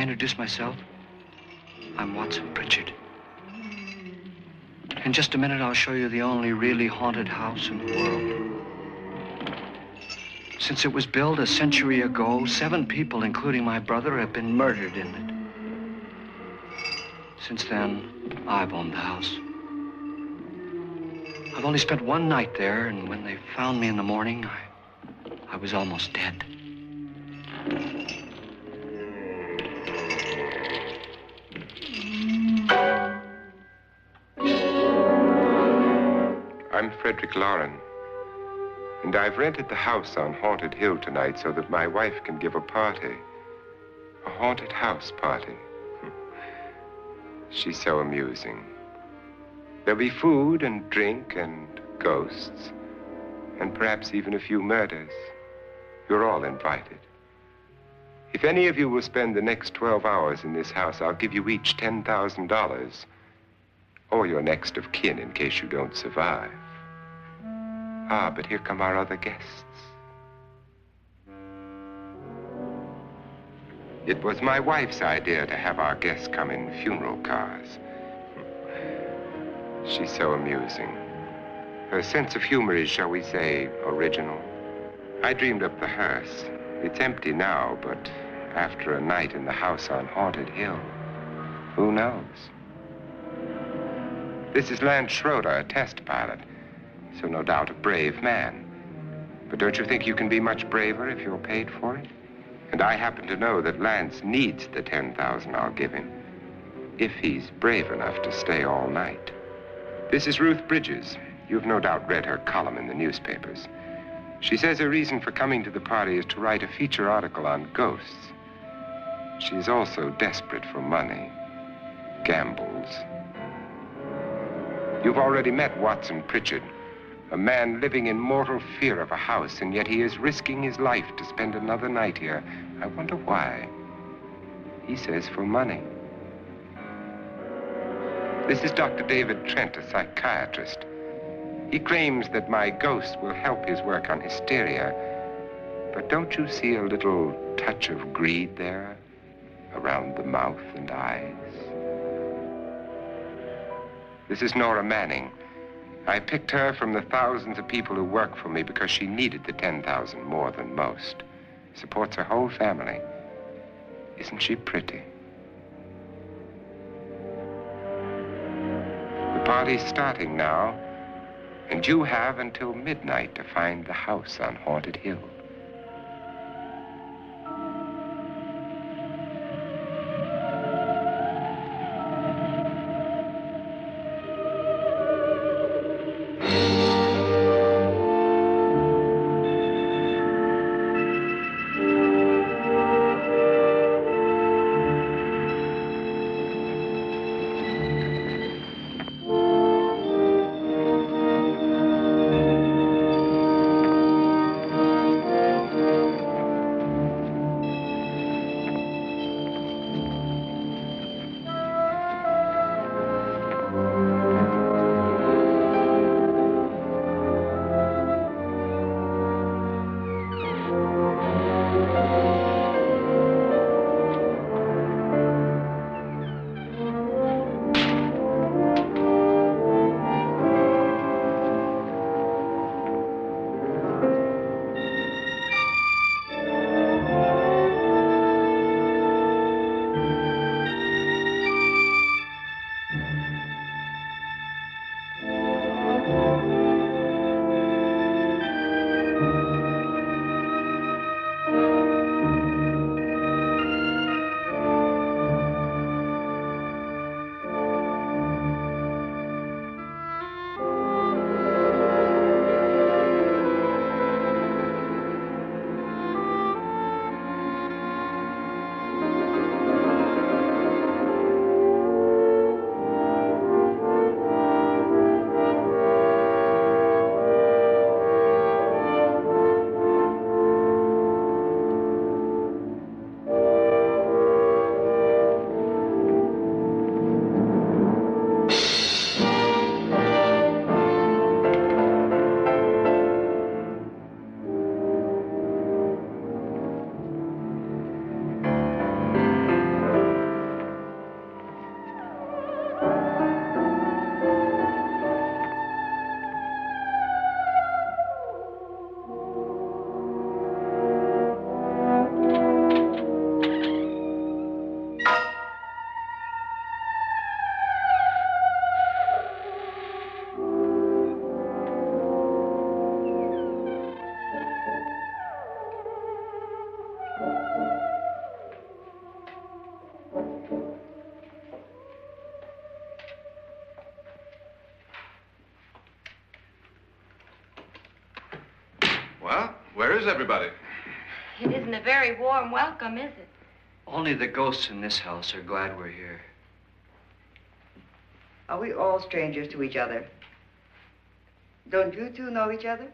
I introduce myself? I'm Watson Pritchard. In just a minute, I'll show you the only really haunted house in the world. Since it was built a century ago, 7 people, including my brother, have been murdered in it. Since then, I've owned the house. I've only spent one night there, and when they found me in the morning, I was almost dead. I'm Frederick Loren, and I've rented the house on Haunted Hill tonight so that my wife can give a party. A haunted house party. She's so amusing. There'll be food and drink and ghosts, and perhaps even a few murders. You're all invited. If any of you will spend the next 12 hours in this house, I'll give you each $10,000, or your next of kin in case you don't survive. Ah, but here come our other guests. It was my wife's idea to have our guests come in funeral cars. She's so amusing. Her sense of humor is, shall we say, original. I dreamed up the hearse. It's empty now, but after a night in the house on Haunted Hill, who knows? This is Lance Schroeder, a test pilot, so no doubt a brave man. But don't you think you can be much braver if you're paid for it? And I happen to know that Lance needs the $10,000 I'll give him, if he's brave enough to stay all night. This is Ruth Bridges. You've no doubt read her column in the newspapers. She says her reason for coming to the party is to write a feature article on ghosts. She's also desperate for money, gambles. You've already met Watson Pritchard, a man living in mortal fear of a house, and yet he is risking his life to spend another night here. I wonder why. He says for money. This is Dr. David Trent, a psychiatrist. He claims that my ghost will help his work on hysteria. But don't you see a little touch of greed there around the mouth and eyes? This is Nora Manning. I picked her from the thousands of people who work for me because she needed the $10,000 more than most. Supports her whole family. Isn't she pretty? The party's starting now, and you have until midnight to find the house on Haunted Hill. Where's everybody? It isn't a very warm welcome, is it? Only the ghosts in this house are glad we're here. Are we all strangers to each other? Don't you two know each other?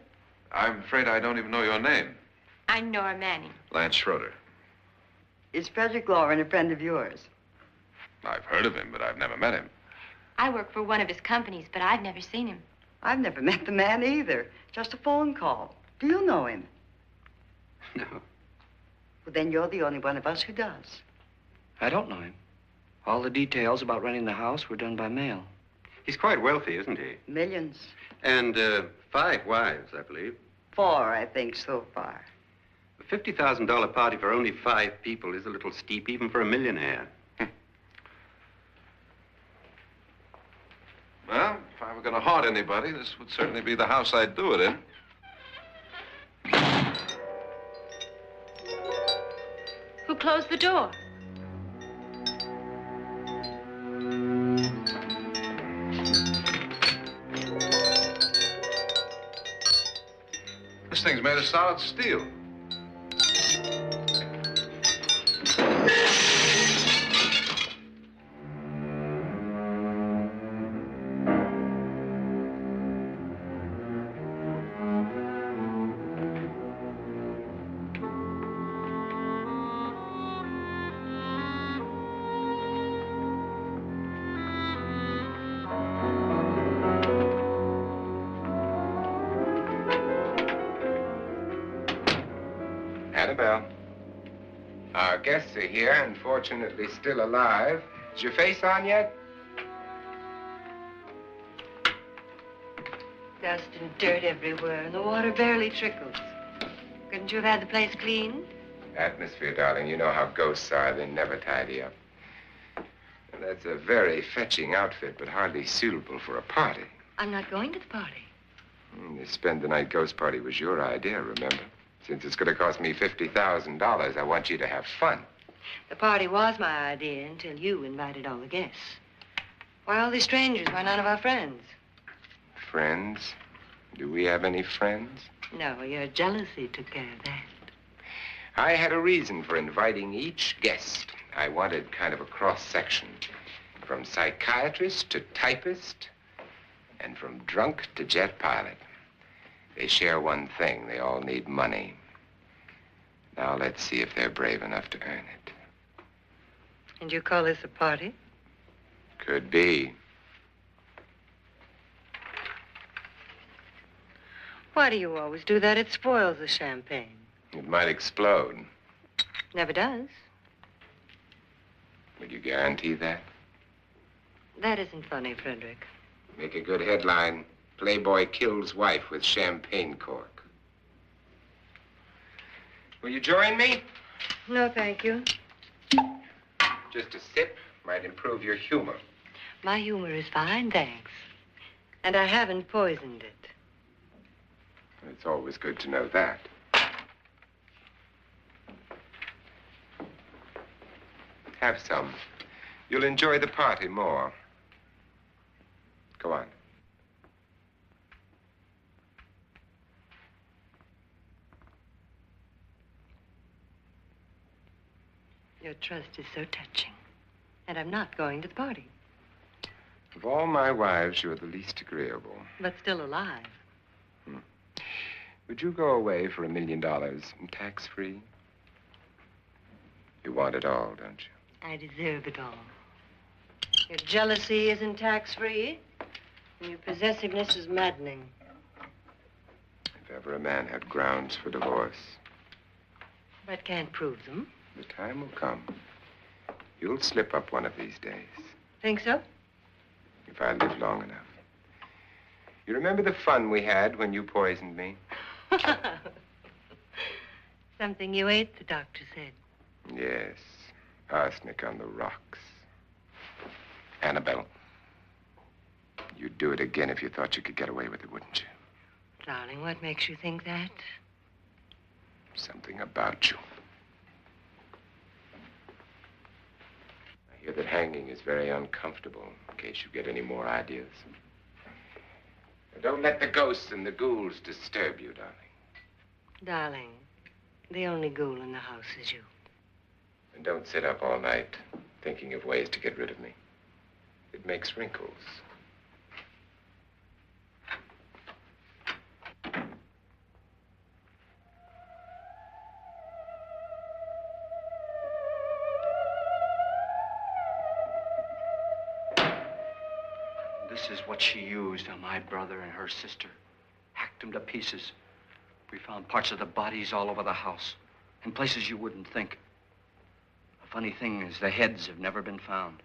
I'm afraid I don't even know your name. I'm Nora Manning. Lance Schroeder. Is Frederick Loren a friend of yours? I've heard of him, but I've never met him. I work for one of his companies, but I've never seen him. I've never met the man either. Just a phone call. Do you know him? No, Well, then you're the only one of us who does. I don't know him. All the details about renting the house were done by mail. He's quite wealthy, isn't he? Millions. And 5 wives, I believe. 4, I think, so far. A $50,000 party for only 5 people is a little steep, even for a millionaire. Well, if I were going to haunt anybody, this would certainly be the house I'd do it in. Who closed the door? This thing's made of solid steel. Annabelle. Our guests are here, unfortunately still alive. Is your face on yet? Dust and dirt everywhere, and the water barely trickles. Couldn't you have had the place cleaned? Atmosphere, darling. You know how ghosts are. They never tidy up. And that's a very fetching outfit, but hardly suitable for a party. I'm not going to the party. The spend-the-night ghost party was your idea, remember? Since it's going to cost me $50,000, I want you to have fun. The party was my idea until you invited all the guests. Why all these strangers? Why none of our friends? Friends? Do we have any friends? No, your jealousy took care of that. I had a reason for inviting each guest. I wanted kind of a cross-section. From psychiatrist to typist, and from drunk to jet pilot. They share one thing. They all need money. Now let's see if they're brave enough to earn it. And you call this a party? Could be. Why do you always do that? It spoils the champagne. It might explode. Never does. Would you guarantee that? That isn't funny, Frederick. Make a good headline. Playboy kills wife with champagne cork. Will you join me? No, thank you. Just a sip might improve your humor. My humor is fine, thanks. And I haven't poisoned it. It's always good to know that. Have some. You'll enjoy the party more. Go on. Your trust is so touching. And I'm not going to the party. Of all my wives, you're the least agreeable. But still alive. Would you go away for $1 million tax-free? You want it all, don't you? I deserve it all. Your jealousy isn't tax-free, and your possessiveness is maddening. If ever a man had grounds for divorce, But can't prove them. the time will come. You'll slip up one of these days, Think so? if I live long enough. You remember the fun we had when you poisoned me? Something you ate, the doctor said. Yes, arsenic on the rocks. Annabelle, you'd do it again if you thought you could get away with it, wouldn't you? Darling, what makes you think that? Something about you. I hear that hanging is very uncomfortable, in case you get any more ideas. Now, don't let the ghosts and the ghouls disturb you, darling. Darling, the only ghoul in the house is you. And don't sit up all night thinking of ways to get rid of me. It makes wrinkles. This is what she used on my brother and her sister. Hacked them to pieces. We found parts of the bodies all over the house, in places you wouldn't think. The funny thing is the heads have never been found.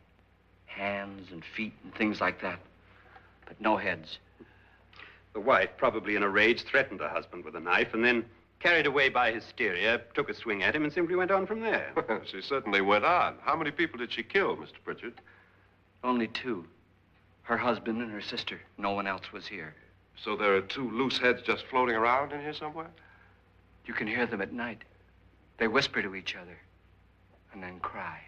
Hands and feet and things like that. But no heads. The wife, probably in a rage, threatened her husband with a knife and then, carried away by hysteria, took a swing at him and simply went on from there. She certainly went on. How many people did she kill, Mr. Pritchard? Only two. Her husband and her sister. No one else was here. So there are two loose heads just floating around in here somewhere? You can hear them at night. They whisper to each other and then cry.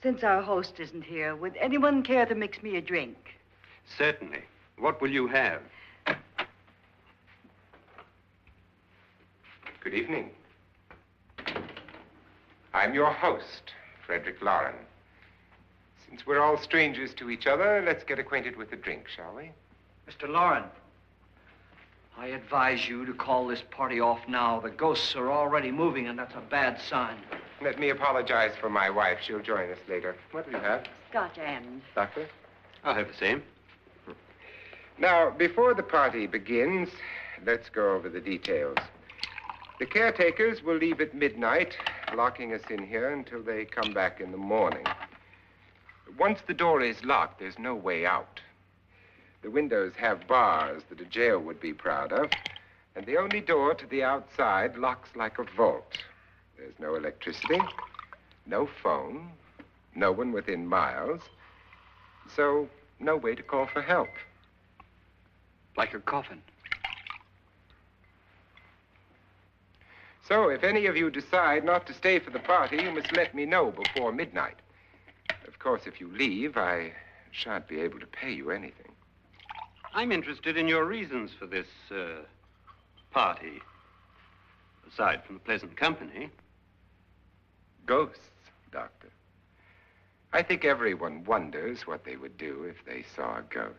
Since our host isn't here, would anyone care to mix me a drink? Certainly. What will you have? Good evening. I'm your host, Frederick Loren. Since we're all strangers to each other, let's get acquainted with a drink, shall we? Mr. Loren, I advise you to call this party off now. The ghosts are already moving, and that's a bad sign. Let me apologize for my wife. She'll join us later. What do you have? Scotch and. Doctor? I'll have the same. Now, before the party begins, let's go over the details. The caretakers will leave at midnight, locking us in here until they come back in the morning. Once the door is locked, there's no way out. The windows have bars that a jail would be proud of, and the only door to the outside locks like a vault. There's no electricity, no phone, no one within miles, so no way to call for help. Like a coffin. So if any of you decide not to stay for the party, you must let me know before midnight. Of course, if you leave, I shan't be able to pay you anything. I'm interested in your reasons for this, party. Aside from the pleasant company. Ghosts, Doctor. I think everyone wonders what they would do if they saw a ghost.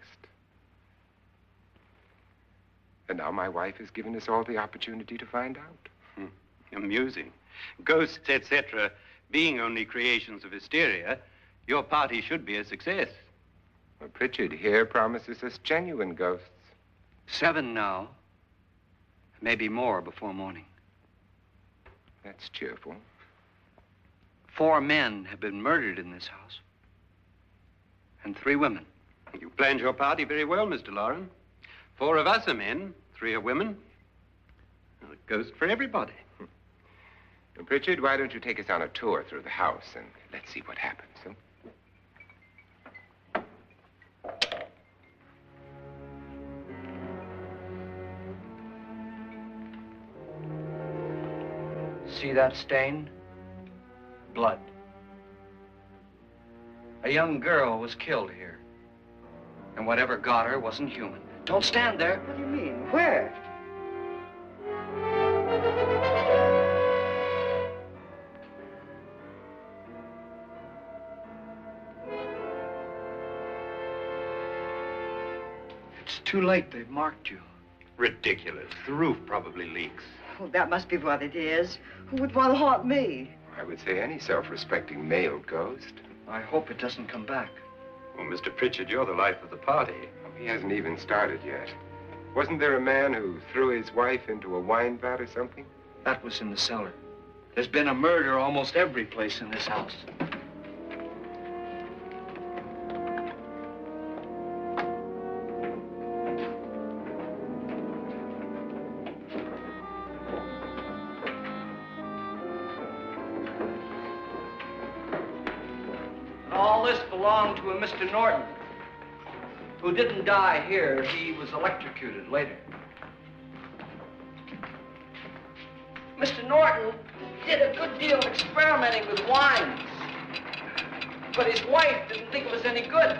And now my wife has given us all the opportunity to find out. Amusing. Ghosts, etc., being only creations of hysteria, your party should be a success. Well, Pritchard here promises us genuine ghosts. 7 now. Maybe more before morning. That's cheerful. 4 men have been murdered in this house. And 3 women. You planned your party very well, Mr. Loren. 4 of us are men, 3 are women. A ghost for everybody. Well, Pritchard, why don't you take us on a tour through the house and let's see what happens, huh? See that stain? Blood. A young girl was killed here. And whatever got her wasn't human. Don't stand there. What do you mean? Where? It's too late. They've marked you. Ridiculous. The roof probably leaks. Oh, that must be what it is. Who would want to haunt me? I would say any self-respecting male ghost. I hope it doesn't come back. Well, Mr. Pritchard, you're the life of the party. He hasn't even started yet. Wasn't there a man who threw his wife into a wine vat or something? That was in the cellar. There's been a murder almost every place in this house. All this belonged to a Mr. Norton, who didn't die here. He was electrocuted later. Mr. Norton did a good deal of experimenting with wines, but his wife didn't think it was any good.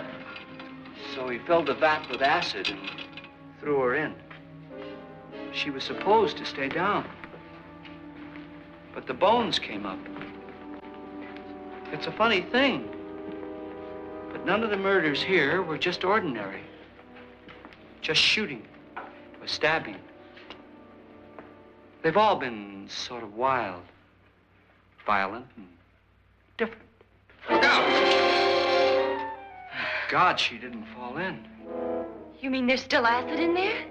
So he filled the vat with acid and threw her in. She was supposed to stay down. But the bones came up. It's a funny thing. But none of the murders here were just ordinary. Just shooting or stabbing. They've all been sort of wild, violent, and different. Look out! God, she didn't fall in. You mean there's still acid in there?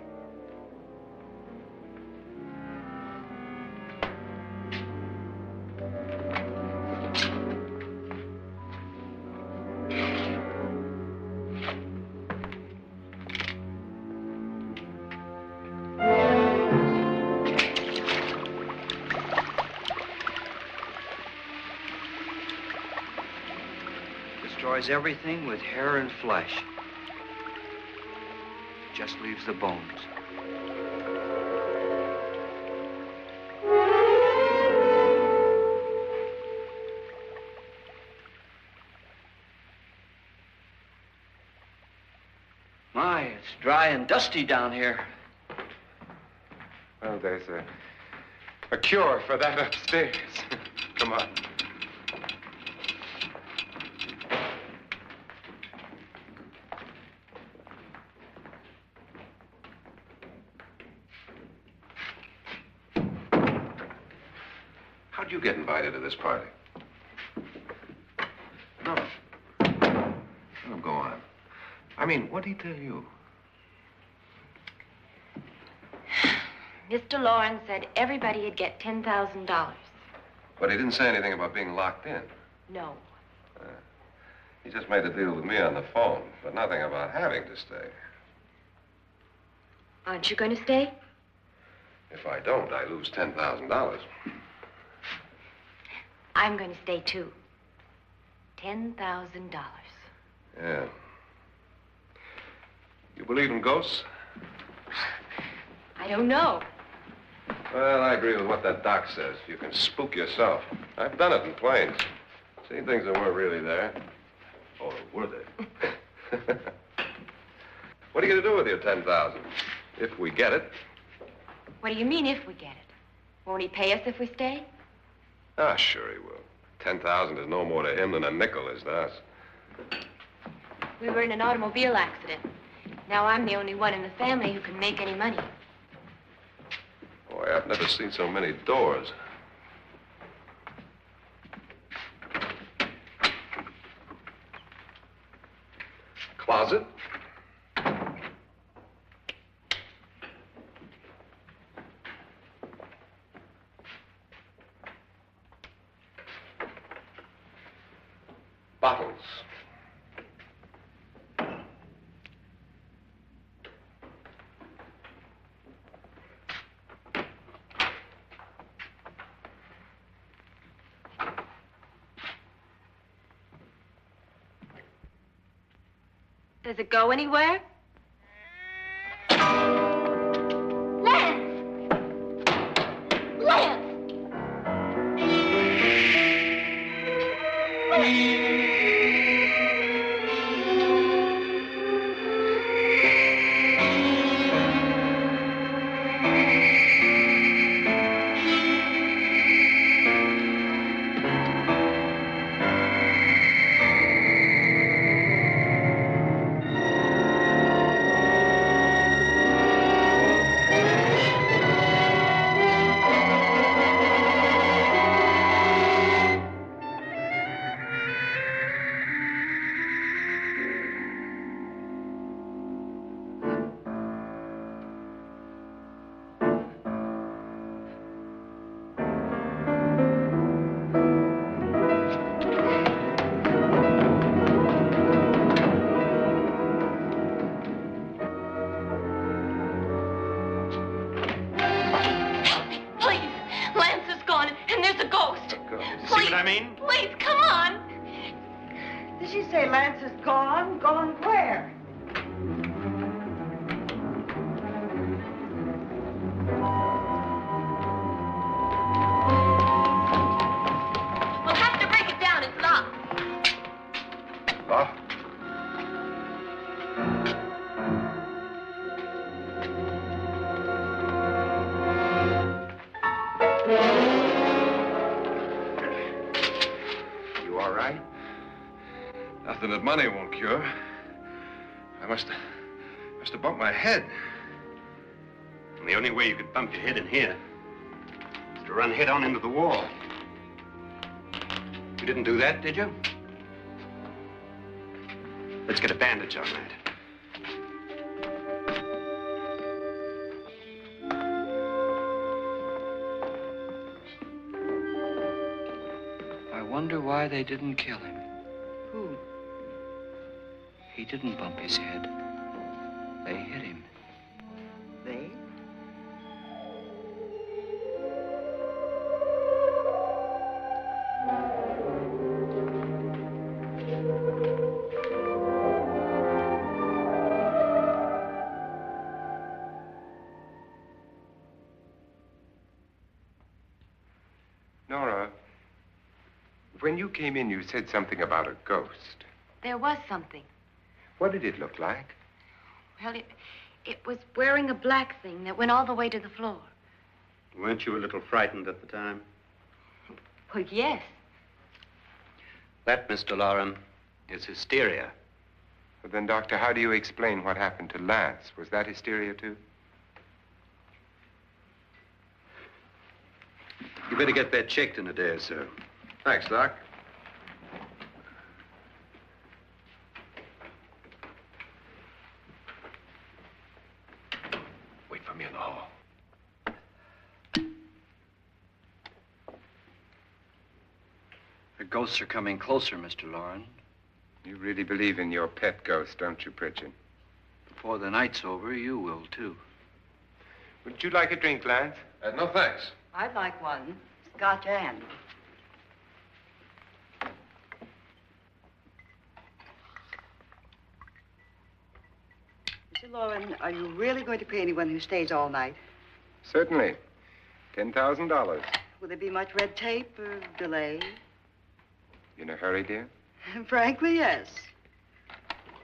Destroys everything with hair and flesh. Just leaves the bones. My, it's dry and dusty down here. Well, there's a cure for that upstairs. Come on. How'd you get invited to this party? No. Oh, go on. I mean, what'd he tell you? Mr. Loren said everybody'd get $10,000. But he didn't say anything about being locked in. No. He just made the deal with me on the phone, but nothing about having to stay. Aren't you going to stay? If I don't, I lose $10,000. I'm going to stay, too. $10,000. Yeah. You believe in ghosts? I don't know. Well, I agree with what that doc says. You can spook yourself. I've done it in planes. Seen things that weren't really there. Or were they? What are you going to do with your $10,000? If we get it. What do you mean, if we get it? Won't he pay us if we stay? Ah, sure he will. 10,000 is no more to him than a nickel is to us. We were in an automobile accident. Now I'm the only one in the family who can make any money. Boy, I've never seen so many doors. Closet. Bottles. Does it go anywhere? Lance! Lance! Did she say Lance is gone? Gone where? We'll have to break it down. It's locked. Locked? all right? Nothing that money won't cure. I must have bumped my head. And the only way you could bump your head in here is to run head on into the wall. You didn't do that, did you? Let's get a bandage on that. I wonder why they didn't kill him. Who? He didn't bump his head. They hit him. They? Nora, when you came in, you said something about a ghost. There was something. What did it look like? Well, it was wearing a black thing that went all the way to the floor. Weren't you a little frightened at the time? Well, yes. That, Mr. Loren, is hysteria. But then, Doctor, how do you explain what happened to Lance? Was that hysteria, too? You better get that checked in a day or so. Thanks, Doc. Wait for me in the hall. The ghosts are coming closer, Mr. Loren. You really believe in your pet ghost, don't you, Pritchard? Before the night's over, you will, too. Would you like a drink, Lance? No, thanks. I'd like one. Scotch and. Mr. Loren, are you really going to pay anyone who stays all night? Certainly. $10,000. Will there be much red tape or delay? In a hurry, dear? Frankly, yes.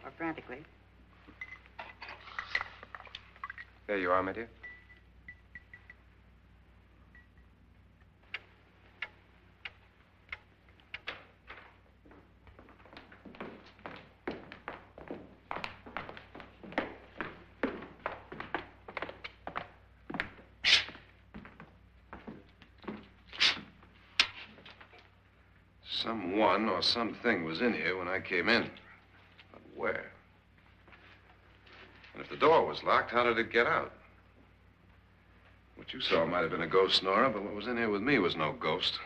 Or frantically. There you are, my dear. Someone or something was in here when I came in. But where? And if the door was locked, how did it get out? What you saw might have been a ghost, Nora, but what was in here with me was no ghost.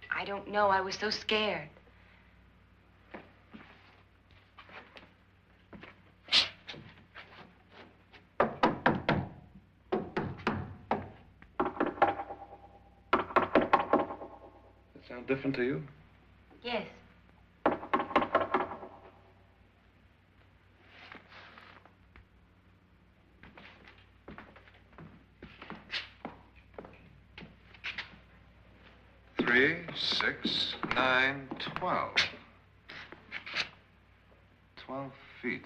I don't know. I was so scared. Does that sound different to you? Yes. Three, 6, 9, 12. 12 feet.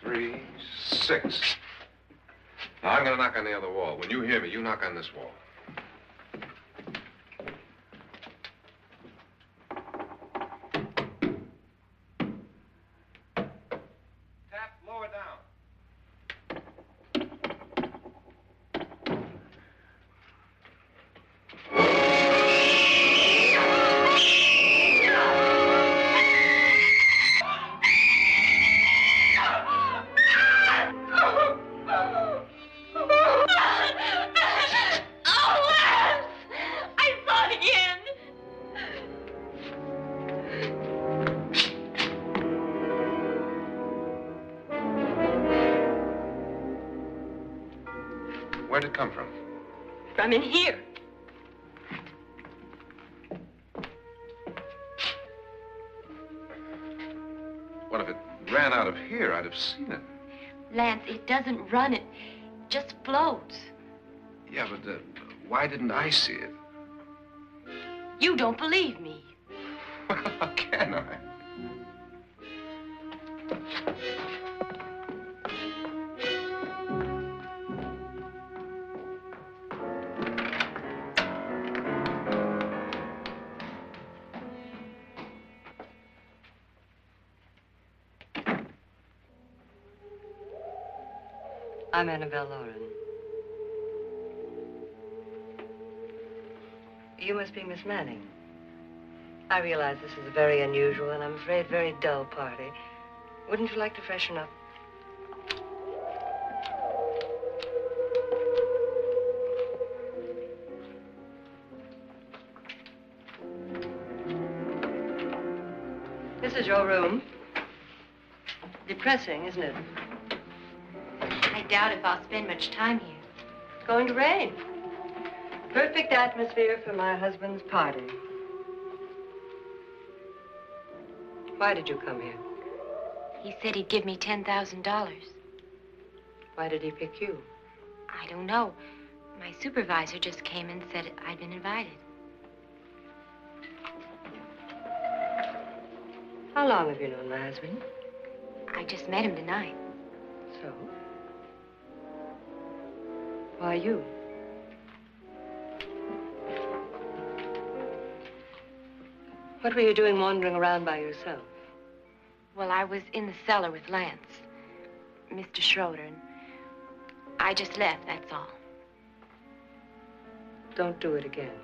Three, 6. Now, I'm going to knock on the other wall. When you hear me, you knock on this wall. Tap lower down. Where'd it come from? From in here. What if it ran out of here? I'd have seen it. Lance, it doesn't run. It just floats. Yeah, but why didn't I see it? You don't believe me. Well, how can I? I'm Annabelle Loren. You must be Miss Manning. I realize this is a very unusual and I'm afraid very dull party. Wouldn't you like to freshen up? This is your room. Depressing, isn't it? I doubt if I'll spend much time here. It's going to rain. Perfect atmosphere for my husband's party. Why did you come here? He said he'd give me $10,000. Why did he pick you? I don't know. My supervisor just came and said I'd been invited. How long have you known my husband? I just met him tonight. So? Why you? What were you doing wandering around by yourself? Well, I was in the cellar with Lance, Mr. Schroeder, and I just left, that's all. Don't do it again.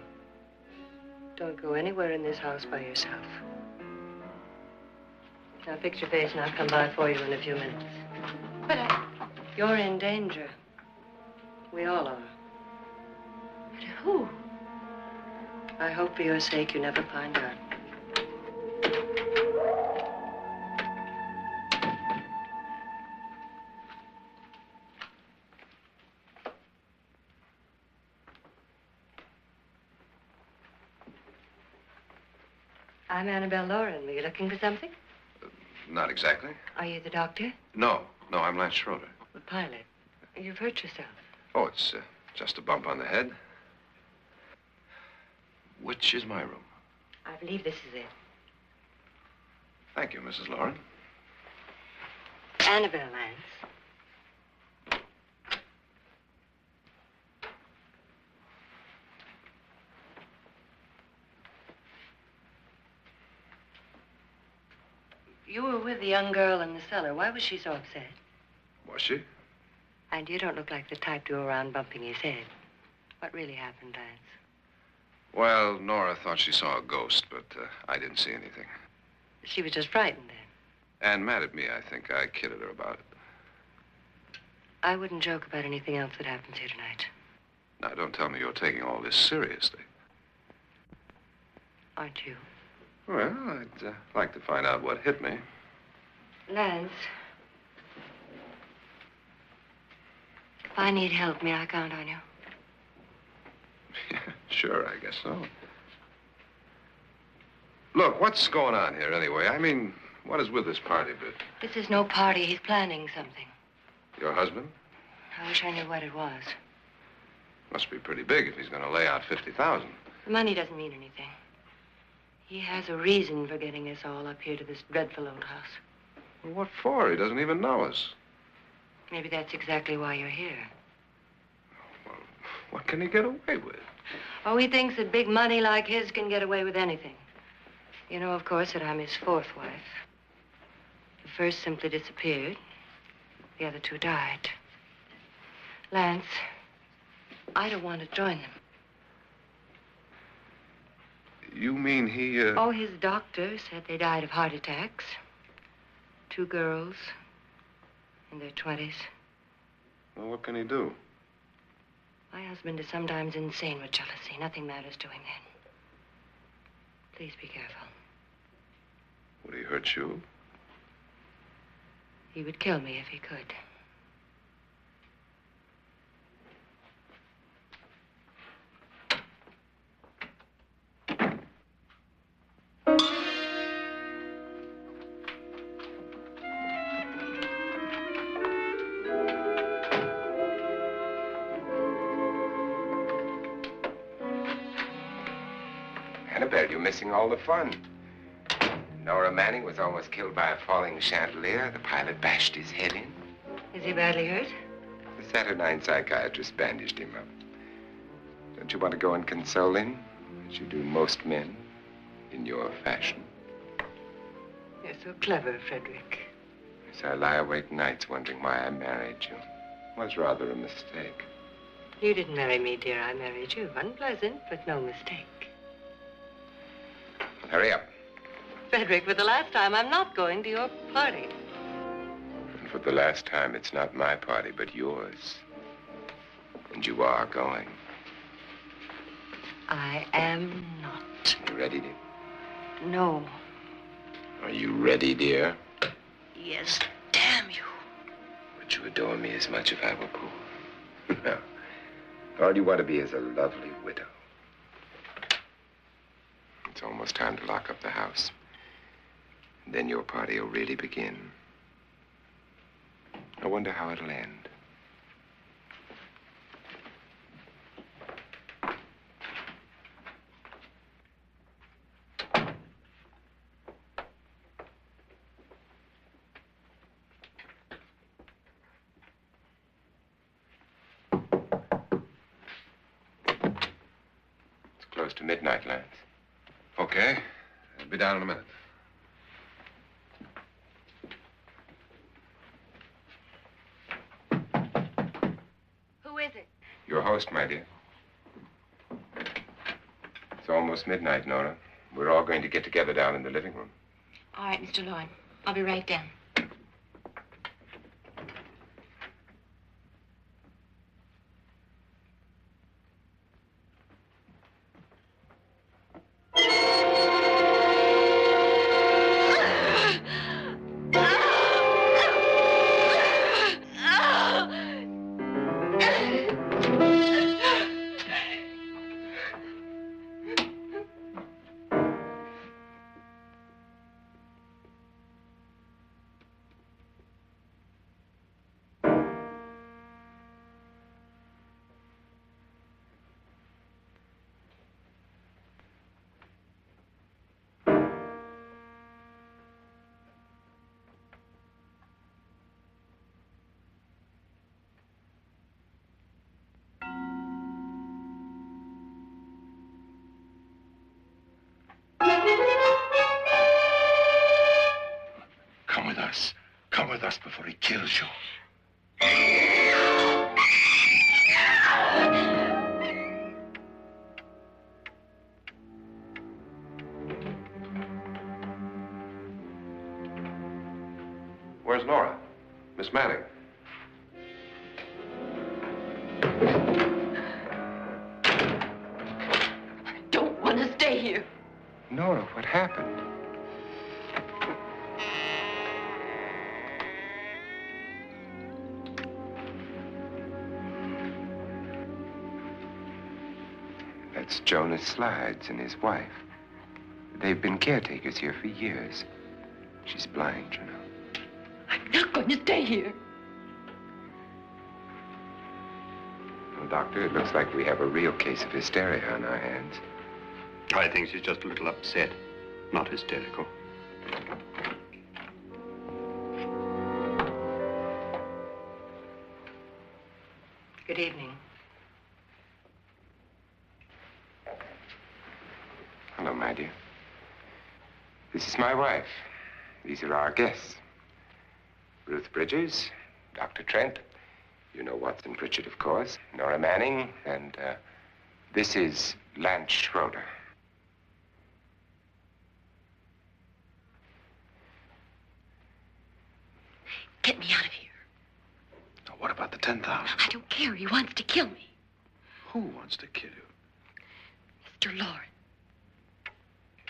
Don't go anywhere in this house by yourself. Now fix your face and I'll come by for you in a few minutes. But You're in danger. We all are. But who? I hope for your sake you never find out. I'm Annabelle Loren. Were you looking for something? Not exactly. Are you the doctor? No, I'm Lance Schroeder. The pilot. You've hurt yourself. Oh, it's just a bump on the head. Which is my room? I believe this is it. Thank you, Mrs. Loren. Annabelle, Lance. You were with the young girl in the cellar. Why was she so upset? Was she? And you don't look like the type to go around bumping his head. What really happened, Lance? Well, Nora thought she saw a ghost, but I didn't see anything. She was just frightened then. And mad at me, I think. I kidded her about it. I wouldn't joke about anything else that happens here tonight. Now, don't tell me you're taking all this seriously. Aren't you? Well, I'd like to find out what hit me. Lance. If I need help, may I count on you? Sure, I guess so. Look, what's going on here anyway? I mean, what is with this party bit? This is no party. He's planning something. Your husband? I wish I knew what it was. Must be pretty big if he's going to lay out 50,000. The money doesn't mean anything. He has a reason for getting us all up here to this dreadful old house. Well, what for? He doesn't even know us. Maybe that's exactly why you're here. Well, what can he get away with? Oh, he thinks that big money like his can get away with anything. You know, of course, that I'm his fourth wife. The first simply disappeared. The other two died. Lance, I don't want to join them. You mean he, Oh, his doctor said they died of heart attacks. 2 girls in their 20s. Well, what can he do? My husband is sometimes insane with jealousy. Nothing matters to him then. Please be careful. Would he hurt you? He would kill me if he could. Annabelle, you're missing all the fun. Nora Manning was almost killed by a falling chandelier. The pilot bashed his head in. Is he badly hurt? The Saturnine psychiatrist bandaged him up. Don't you want to go and console him, as you do most men, in your fashion? You're so clever, Frederick. As I lie awake nights wondering why I married you. Was rather a mistake. You didn't marry me, dear. I married you. Unpleasant, but no mistake. Hurry up. Frederick, for the last time, I'm not going to your party. And for the last time, it's not my party, but yours. And you are going. I am not. You ready, dear? No. Are you ready, dear? Yes, damn you. Would you adore me as much if I were poor? No. All you want to be is a lovely widow. It's almost time to lock up the house. And then your party will really begin. I wonder how it'll end. Close to midnight, Lance. Okay. I'll be down in a minute. Who is it? Your host, my dear. It's almost midnight, Nora. We're all going to get together down in the living room. All right, Mr. Loren. I'll be right down. Come with us before he kills you. Where's Nora? Miss Manning? I don't want to stay here. Nora, what happened? That's Jonas Slides and his wife. They've been caretakers here for years. She's blind, you know. I'm not going to stay here. Well, Doctor, it looks like we have a real case of hysteria on our hands. I think she's just a little upset, not hysterical. Good evening. Hello, my dear. This is my wife. These are our guests. Ruth Bridges, Dr. Trent. You know Watson Pritchard, of course. Nora Manning, and this is Lance Schroeder. Get me out of here. Now, what about the 10,000? I don't care. He wants to kill me. Who wants to kill you? Mr. Loren.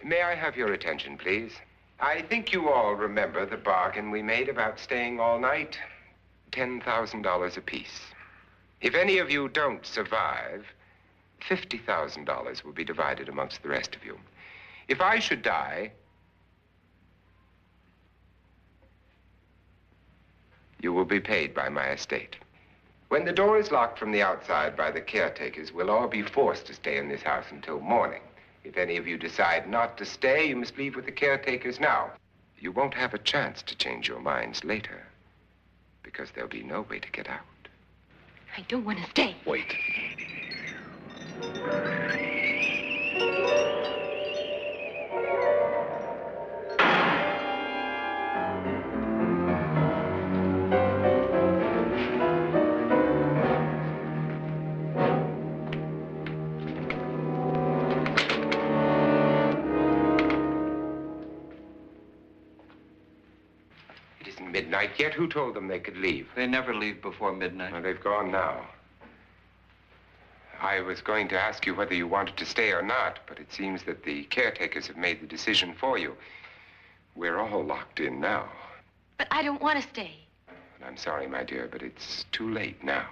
May I have your attention, please? I think you all remember the bargain we made about staying all night. $10,000 apiece. If any of you don't survive, $50,000 will be divided amongst the rest of you. If I should die, you will be paid by my estate. When the door is locked from the outside by the caretakers, we'll all be forced to stay in this house until morning. If any of you decide not to stay, you must leave with the caretakers now. You won't have a chance to change your minds later, because there'll be no way to get out. I don't want to stay. Wait. midnight yet? Who told them they could leave? They never leave before midnight. Well, they've gone now. I was going to ask you whether you wanted to stay or not, but it seems that the caretakers have made the decision for you. We're all locked in now. But I don't want to stay. And I'm sorry, my dear, but it's too late now.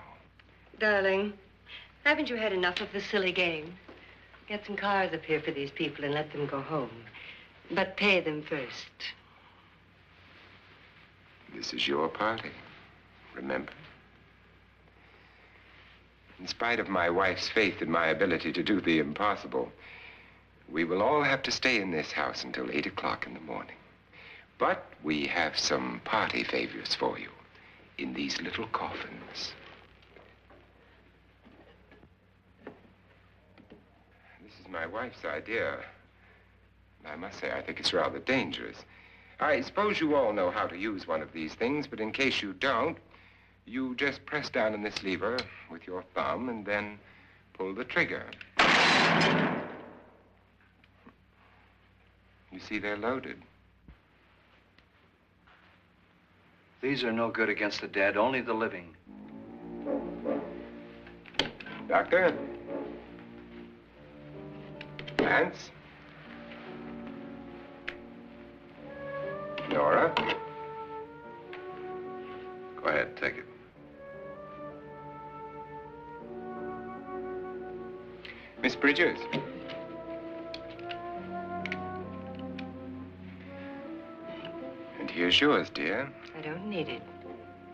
Darling, haven't you had enough of the silly game? Get some cars up here for these people and let them go home. But pay them first. This is your party, remember? In spite of my wife's faith in my ability to do the impossible, we will all have to stay in this house until 8 o'clock in the morning. But we have some party favors for you in these little coffins. This is my wife's idea. I must say, I think it's rather dangerous. I suppose you all know how to use one of these things, but in case you don't, you just press down on this lever with your thumb and then pull the trigger. You see, they're loaded. These are no good against the dead, only the living. Doctor? Vats? Nora? Go ahead, take it. Miss Bridges? And here's yours, dear. I don't need it.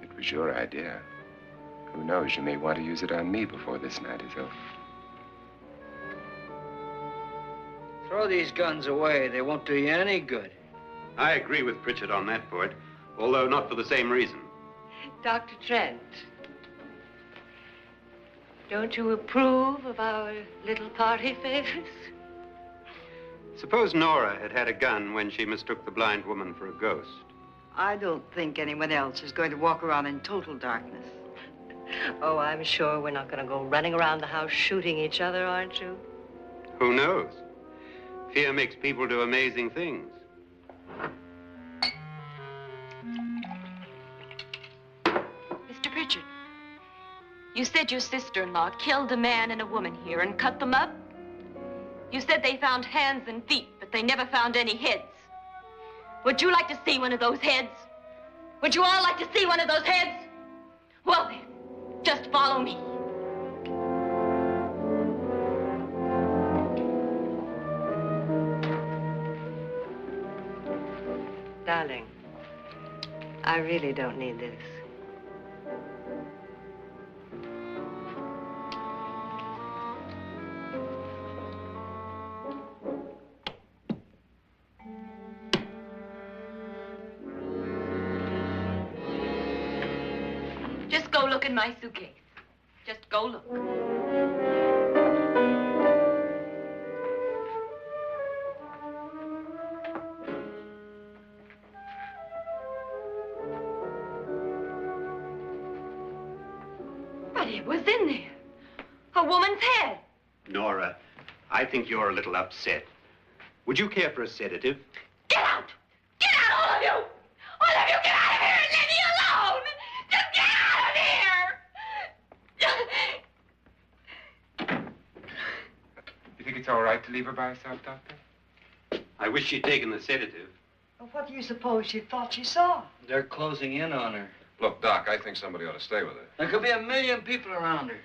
It was your idea. Who knows, you may want to use it on me before this night is over. Throw these guns away. They won't do you any good. I agree with Pritchard on that point, although not for the same reason. Dr. Trent, don't you approve of our little party favors? Suppose Nora had had a gun when she mistook the blind woman for a ghost. I don't think anyone else is going to walk around in total darkness. Oh, I'm sure we're not going to go running around the house shooting each other, aren't you? Who knows? Fear makes people do amazing things. Mr. Pritchard, you said your sister-in-law killed a man and a woman here and cut them up? You said they found hands and feet, but they never found any heads. Would you like to see one of those heads? Would you all like to see one of those heads? Well then, just follow me. Darling, I really don't need this. Just go look in my suitcase. Just go look. But it was in there. A woman's head. Nora, I think you're a little upset. Would you care for a sedative? Get out! Get out, all of you! All of you, get out of here and leave me alone! Just get out of here! You think it's all right to leave her by herself, Doctor? I wish she'd taken the sedative. Well, what do you suppose she thought she saw? They're closing in on her. Look, Doc, I think somebody ought to stay with her. There could be 1,000,000 people around her.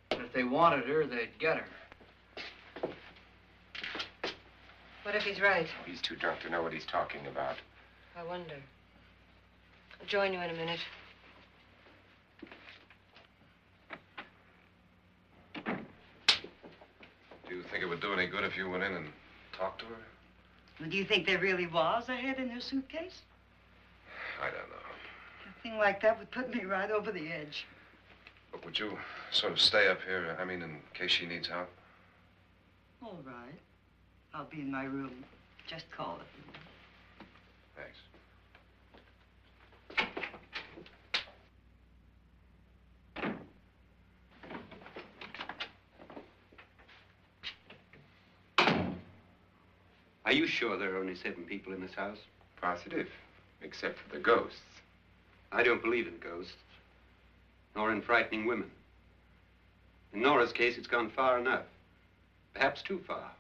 But if they wanted her, they'd get her. What if he's right? He's too drunk to know what he's talking about. I wonder. I'll join you in a minute. Do you think it would do any good if you went in and talked to her? Well, do you think there really was a head in her suitcase? I don't know. A thing like that would put me right over the edge. But would you sort of stay up here, I mean, in case she needs help? All right. I'll be in my room. Just call it. Thanks. Are you sure there are only 7 people in this house? Positive, except for the ghosts. I don't believe in ghosts, nor in frightening women. In Nora's case, it's gone far enough. Perhaps too far.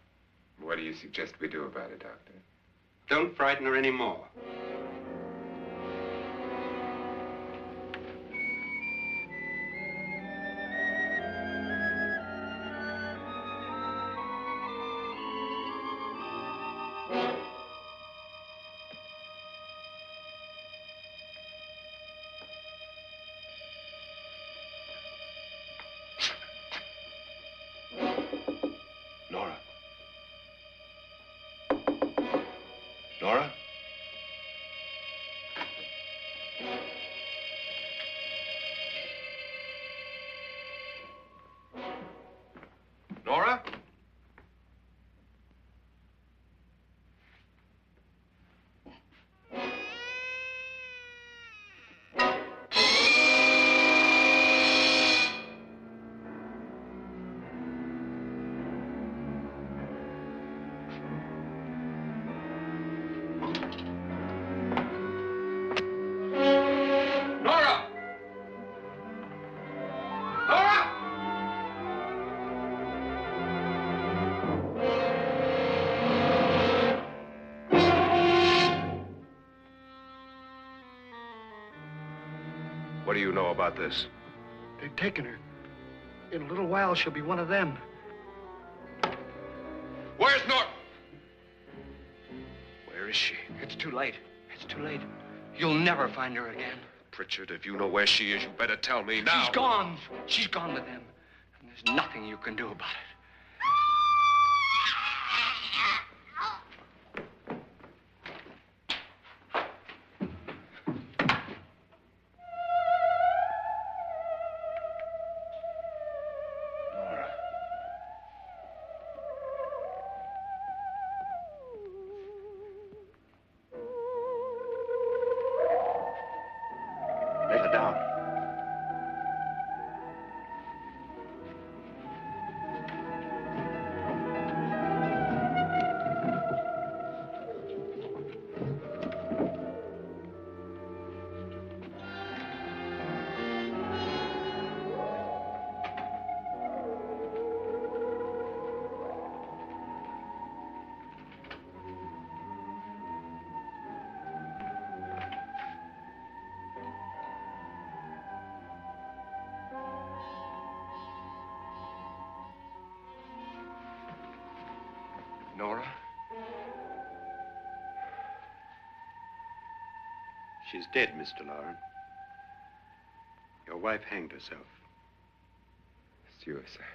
What do you suggest we do about it, Doctor? Don't frighten her anymore. Nora? Nora? Nora? Nora! Nora! What do you know about this? They've taken her. In a little while, she'll be one of them. Where's Nora? Where is she? It's too late. It's too late. You'll never find her again. Pritchard, if you know where she is, you better tell me now. She's gone. She's gone with them. And there's nothing you can do about it. Nora. Let her down. Nora? She's dead, Mr. Loren. Your wife hanged herself. Suicide.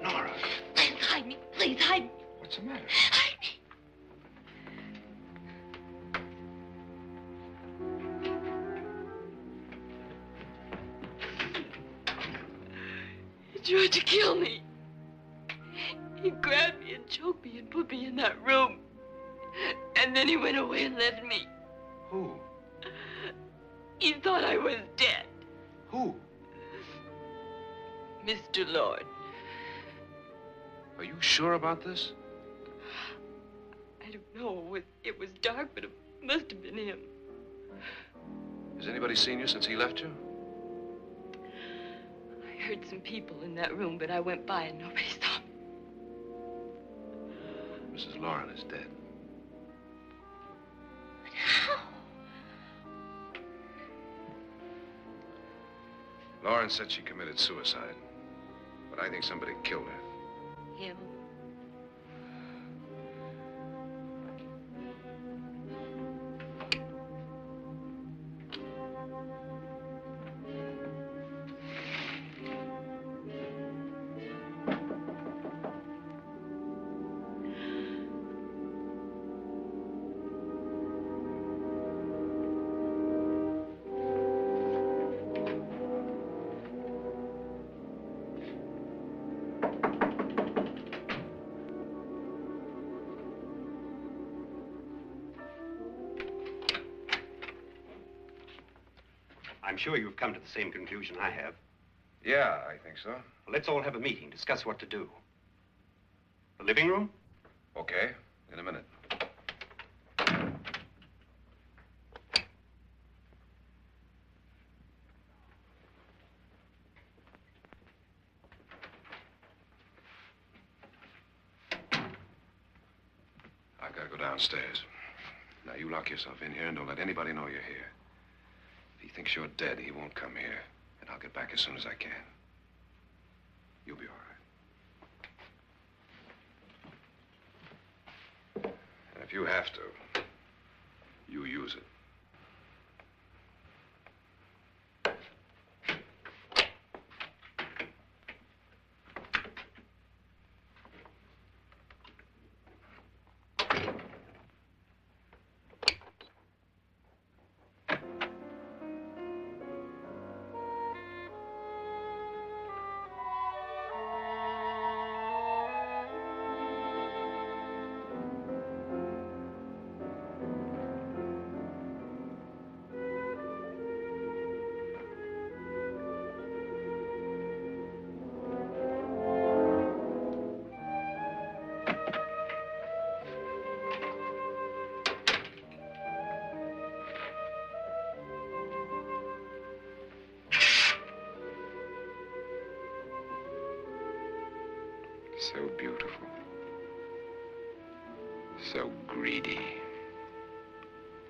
Nora, Hide me, please, hide me. what's the matter? Hide me. He tried to kill me. He grabbed me and choked me and put me in that room. And then he went away and left me. Who? He thought I was dead. Who? Mr. Lord. Are you sure about this? I don't know. It was dark, but it must have been him. Has anybody seen you since he left you? I heard some people in that room, but I went by and nobody saw me. Mrs. Loren is dead. But how? Loren said she committed suicide, but I think somebody killed her. Him? sure you've come to the same conclusion I have. Yeah, I think so. Well, let's all have a meeting, discuss what to do. The living room? Okay, in a minute. I've got to go downstairs. Now, you lock yourself in here and don't let anybody know you're here. If he thinks you're dead, he won't come here. And I'll get back as soon as I can. You'll be all right. And if you have to, you use it. So beautiful. So greedy.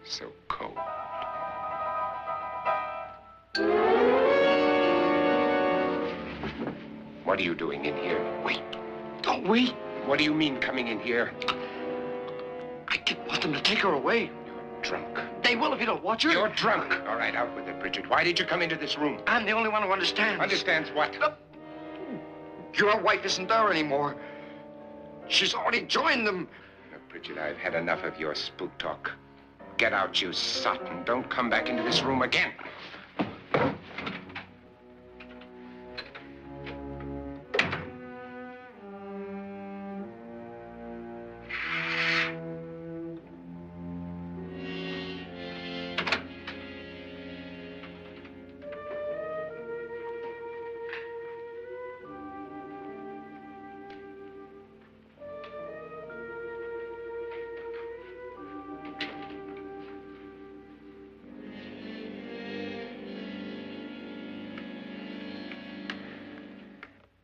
So cold. What are you doing in here? Wait. Don't wait. What do you mean coming in here? I didn't want them to take her away. You're drunk. They will if you don't watch her. You're drunk. All right, out with it, Bridget. Why did you come into this room? I'm the only one who understands. Understands what? Your wife isn't there anymore. She's already joined them. Bridget, I've had enough of your spook talk. Get out, you sot, and don't come back into this room again.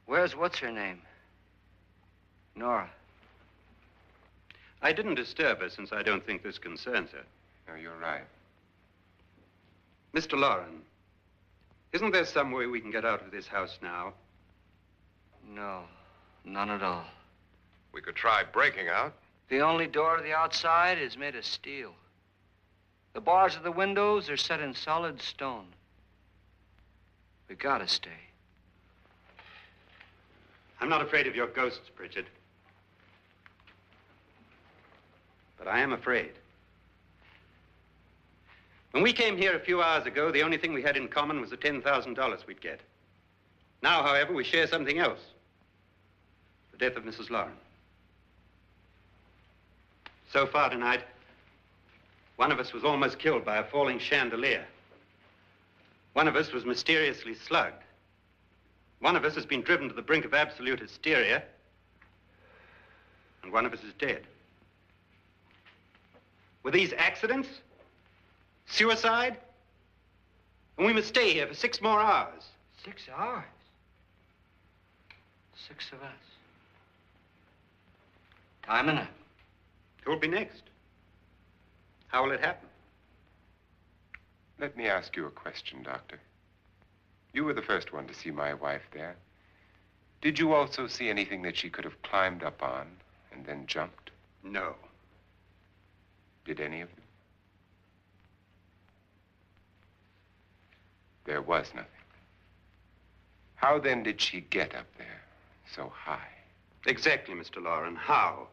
Where's what's-her-name? Nora. I didn't disturb her since I don't think this concerns her. No, you're right. Mr. Loren, isn't there some way we can get out of this house now? No, none at all. We could try breaking out. The only door to the outside is made of steel. The bars of the windows are set in solid stone. We gotta stay. I'm not afraid of your ghosts, Bridget. But I am afraid. When we came here a few hours ago, the only thing we had in common was the $10,000 we'd get. Now, however, we share something else. The death of Mrs. Loren. So far tonight, one of us was almost killed by a falling chandelier. One of us was mysteriously slugged. One of us has been driven to the brink of absolute hysteria, and one of us is dead. Were these accidents? Suicide? And we must stay here for 6 more hours. 6 hours? 6 of us. Time enough. Who will be next? How will it happen? Let me ask you a question, Doctor. You were the first one to see my wife there. Did you also see anything that she could have climbed up on and then jumped? No. Did any of you? There was nothing. How then did she get up there so high? Exactly, Mr. Loren. How?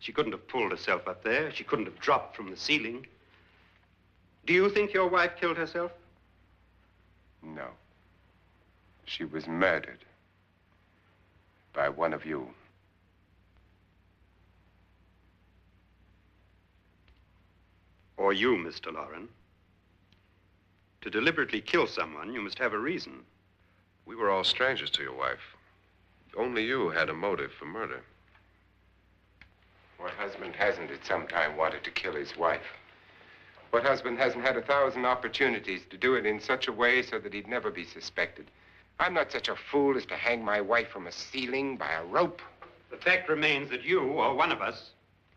She couldn't have pulled herself up there. She couldn't have dropped from the ceiling. Do you think your wife killed herself? No. She was murdered by one of you. Or you, Mr. Loren. To deliberately kill someone, you must have a reason. We were all strangers to your wife. Only you had a motive for murder. What husband hasn't at some time wanted to kill his wife? What husband hasn't had 1,000 opportunities to do it in such a way so that he'd never be suspected? I'm not such a fool as to hang my wife from a ceiling by a rope. The fact remains that you, or one of us,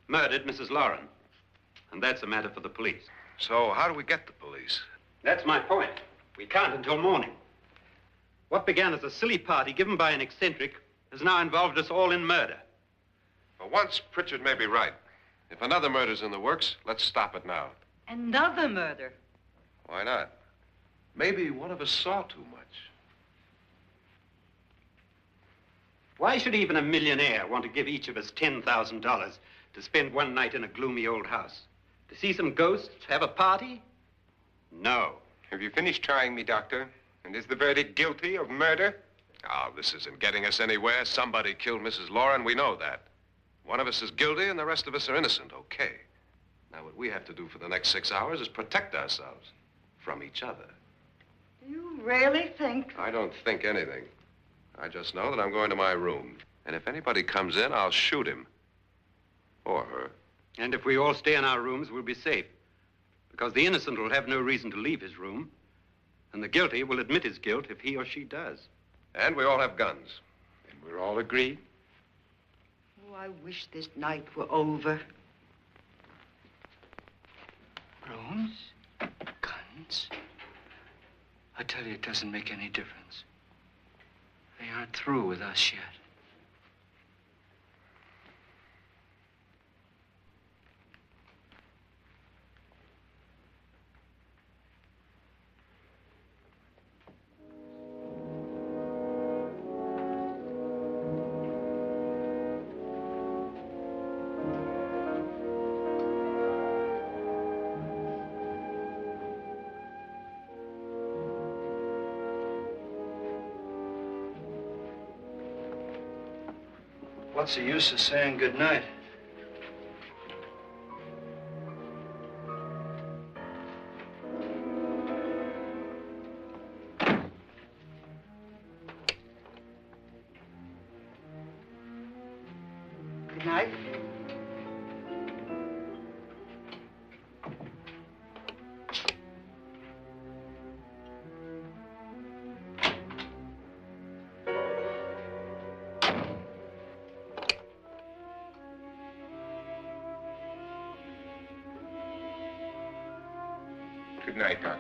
murdered Mrs. Loren. And that's a matter for the police. So how do we get the police? That's my point. We can't until morning. What began as a silly party given by an eccentric has now involved us all in murder. For once, Pritchard may be right. If another murder's in the works, let's stop it now. Another murder? Why not? Maybe one of us saw too much. Why should even a millionaire want to give each of us $10,000 to spend one night in a gloomy old house? To see some ghosts, have a party? No. Have you finished trying me, Doctor? And is the verdict guilty of murder? Oh, this isn't getting us anywhere. Somebody killed Mrs. Loren. We know that. One of us is guilty and the rest of us are innocent, okay. Now, what we have to do for the next 6 hours is protect ourselves from each other. You really think? I don't think anything. I just know that I'm going to my room. And if anybody comes in, I'll shoot him. Or her. And if we all stay in our rooms, we'll be safe. Because the innocent will have no reason to leave his room. And the guilty will admit his guilt if he or she does. And we all have guns. And we're all agreed? Oh, I wish this night were over. Rooms? Guns? I tell you, it doesn't make any difference. They aren't through with us yet. What's the use of saying goodnight? Good night. Good night, Doctor.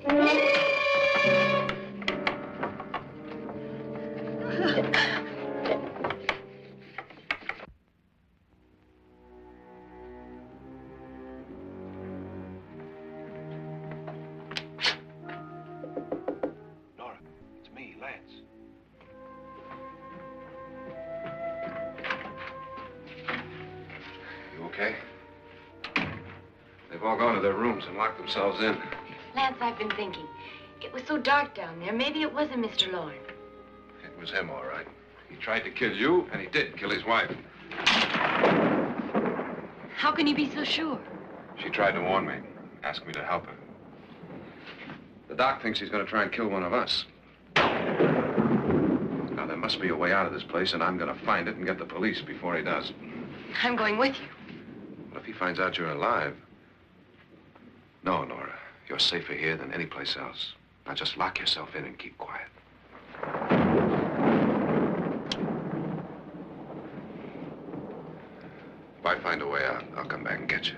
Nora, it's me, Lance. You okay? They've all gone to their rooms and locked themselves in. Lance, I've been thinking. It was so dark down there. Maybe it wasn't Mr. Loren. It was him, all right. He tried to kill you, and he did kill his wife. How can you be so sure? She tried to warn me, asked me to help her. The doc thinks he's going to try and kill one of us. Now, there must be a way out of this place, and I'm going to find it and get the police before he does. I'm going with you. What if he finds out you're alive? No, Nora. You're safer here than any place else. Now, just lock yourself in and keep quiet. If I find a way out, I'll come back and get you.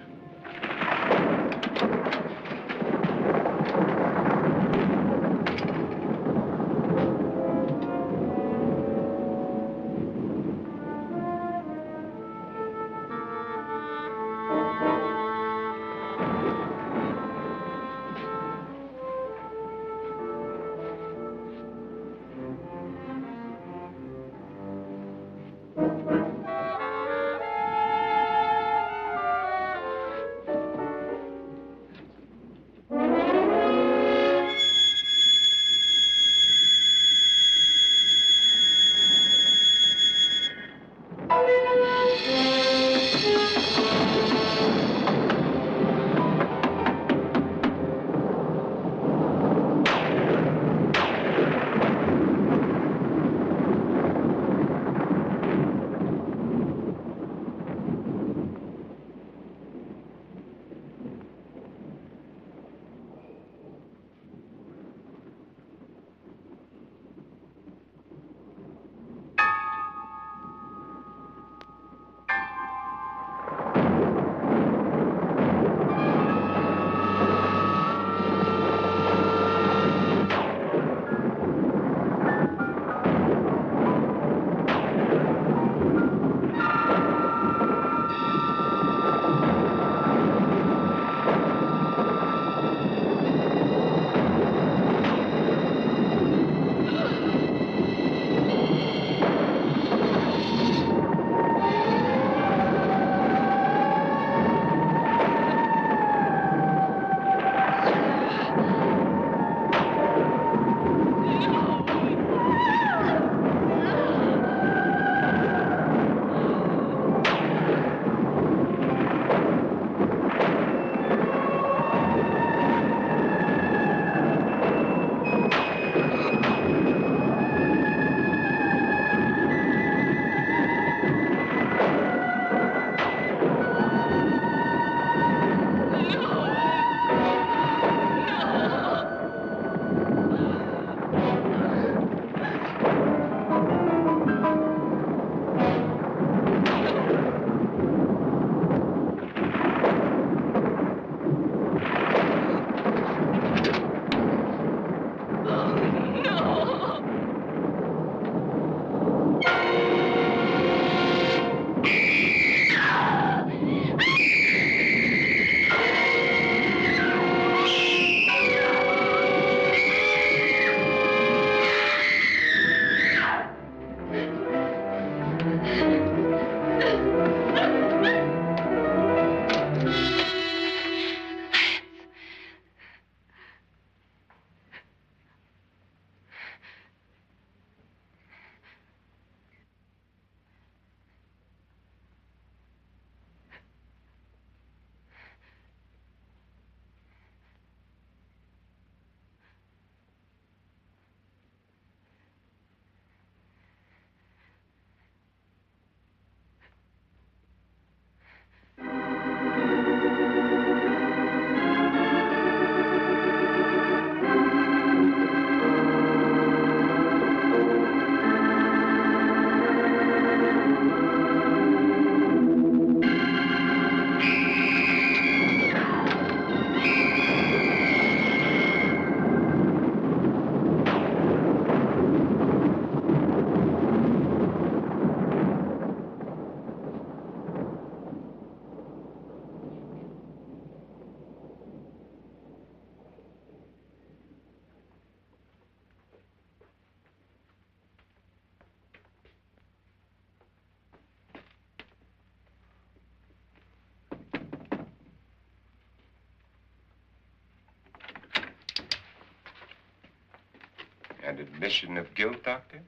An admission of guilt, Doctor?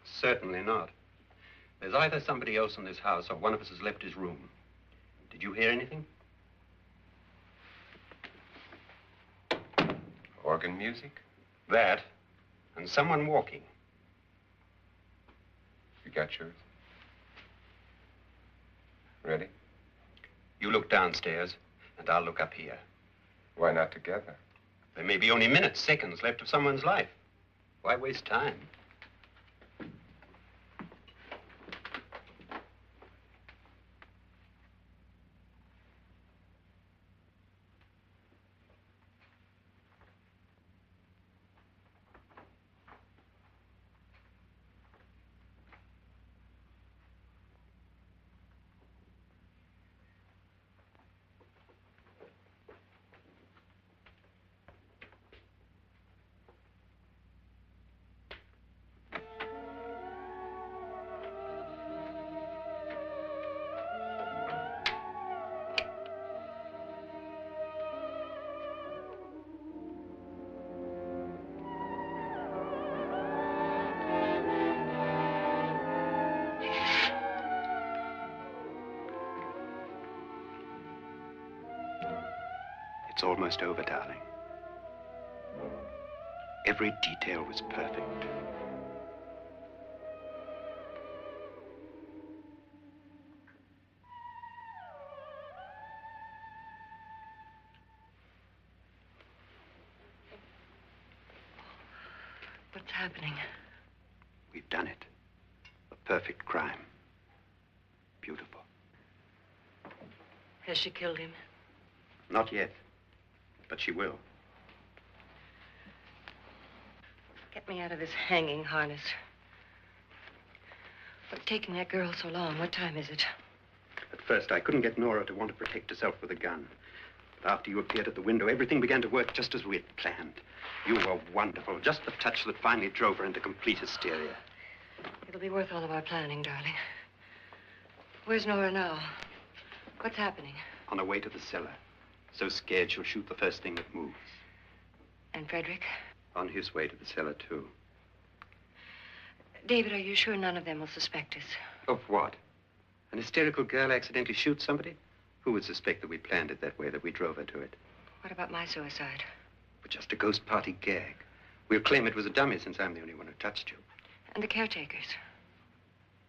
Certainly not. There's either somebody else in this house or one of us has left his room. Did you hear anything? Organ music? That, and someone walking. You got yours? Ready? You look downstairs, and I'll look up here. Why not together? There may be only minutes, seconds left of someone's life. Why waste time? It's almost over, darling. Every detail was perfect. What's happening? We've done it. A perfect crime. Beautiful. Has she killed him? Not yet, but she will. Get me out of this hanging harness. What's taking that girl so long? What time is it? At first, I couldn't get Nora to want to protect herself with a gun. But after you appeared at the window, everything began to work just as we had planned. You were wonderful. Just the touch that finally drove her into complete hysteria. It'll be worth all of our planning, darling. Where's Nora now? What's happening? On her way to the cellar. So scared she'll shoot the first thing that moves. And Frederick? On his way to the cellar, too. David, are you sure none of them will suspect us? Of what? An hysterical girl accidentally shoots somebody? Who would suspect that we planned it that way, that we drove her to it? What about my suicide? But just a ghost party gag. We'll claim it was a dummy since I'm the only one who touched you. And the caretakers?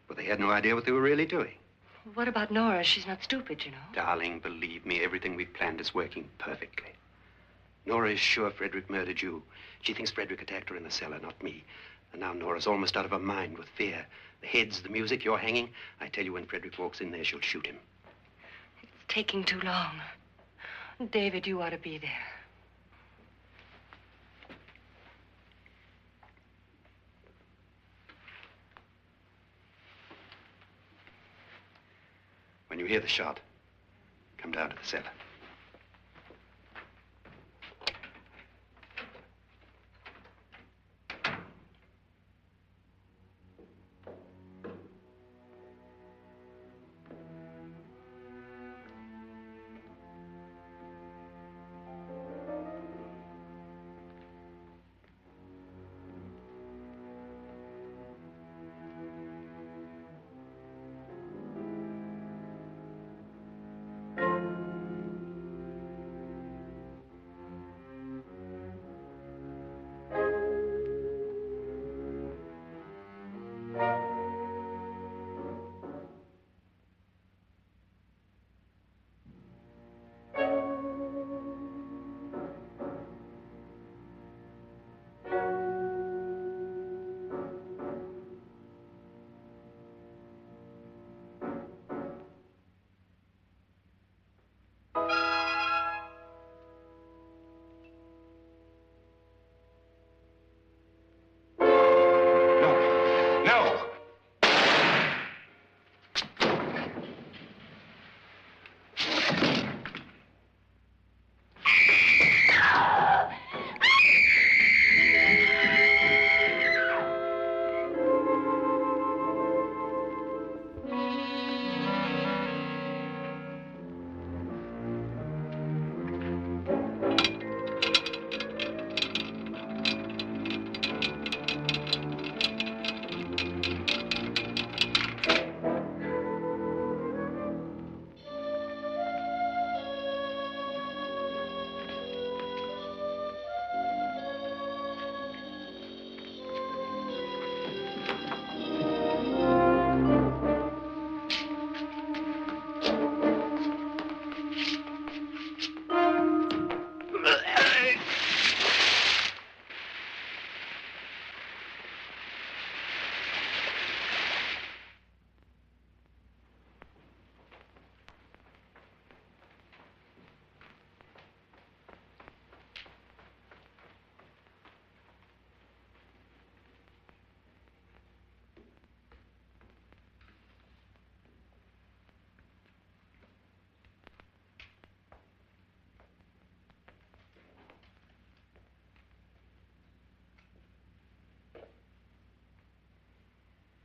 Well, they had no idea what they were really doing. What about Nora? She's not stupid, you know. Darling, believe me, everything we've planned is working perfectly. Nora is sure Frederick murdered you. She thinks Frederick attacked her in the cellar, not me. And now Nora's almost out of her mind with fear. The heads, the music, you're hanging. I tell you, when Frederick walks in there, she'll shoot him. It's taking too long. David, you ought to be there. When you hear the shot, come down to the cellar.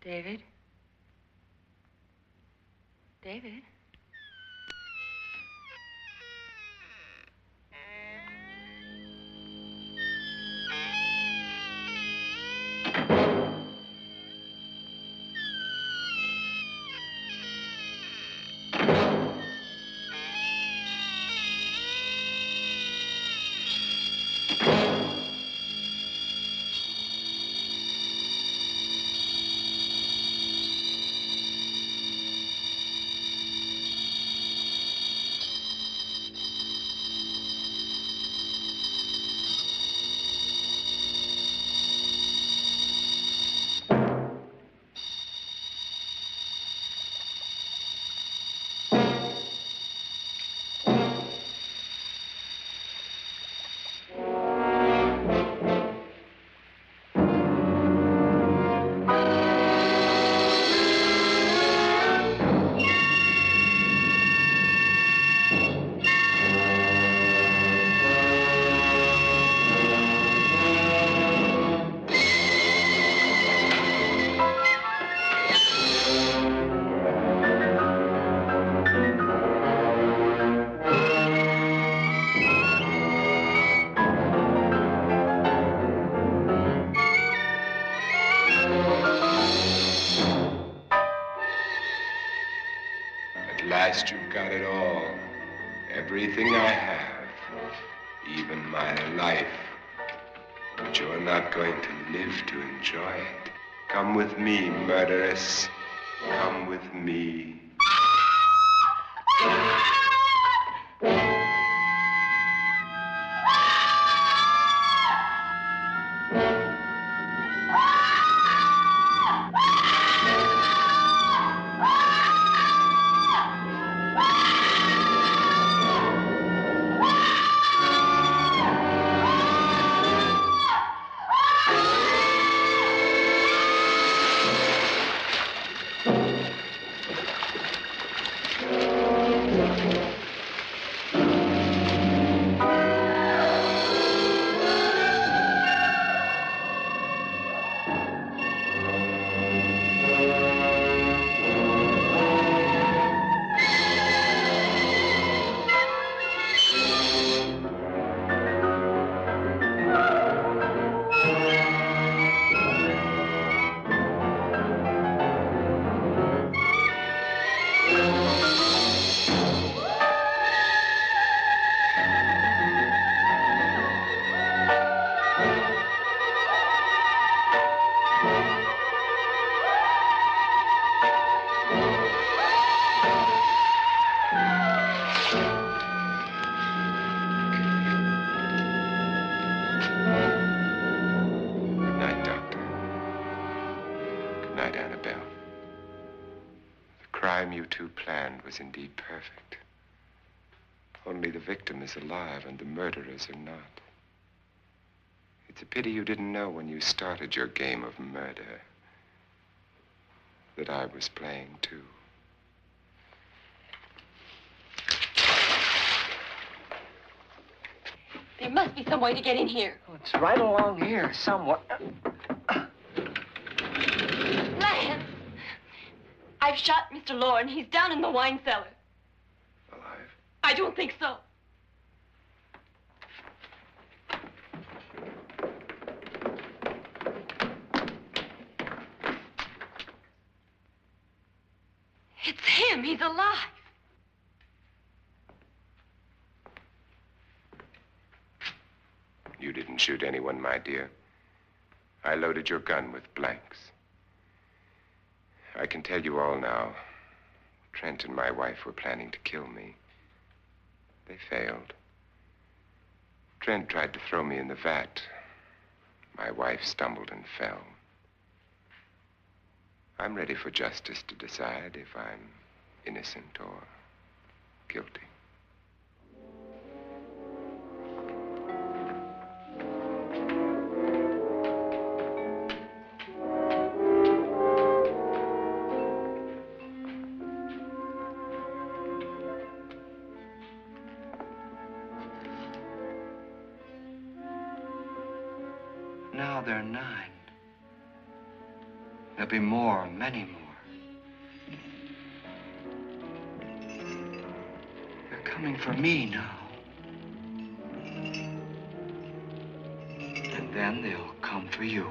David? David? At last you've got it all. Everything I have. Even my life. But you're not going to live to enjoy it. Come with me, murderess. Come with me. Was indeed perfect. Only the victim is alive and the murderers are not. It's a pity you didn't know when you started your game of murder that I was playing too. There must be some way to get in here. Oh, it's right along here, somewhere. Lance! I've shot Mr. Loren. He's down in the wine cellar. Alive? I don't think so. It's him. He's alive. You didn't shoot anyone, my dear. I loaded your gun with blanks. I can tell you all now. Trent and my wife were planning to kill me. They failed. Trent tried to throw me in the vat. My wife stumbled and fell. I'm ready for justice to decide if I'm innocent or guilty. Now they're 9. There'll be more, many more. They're coming for me now. And then they'll come for you.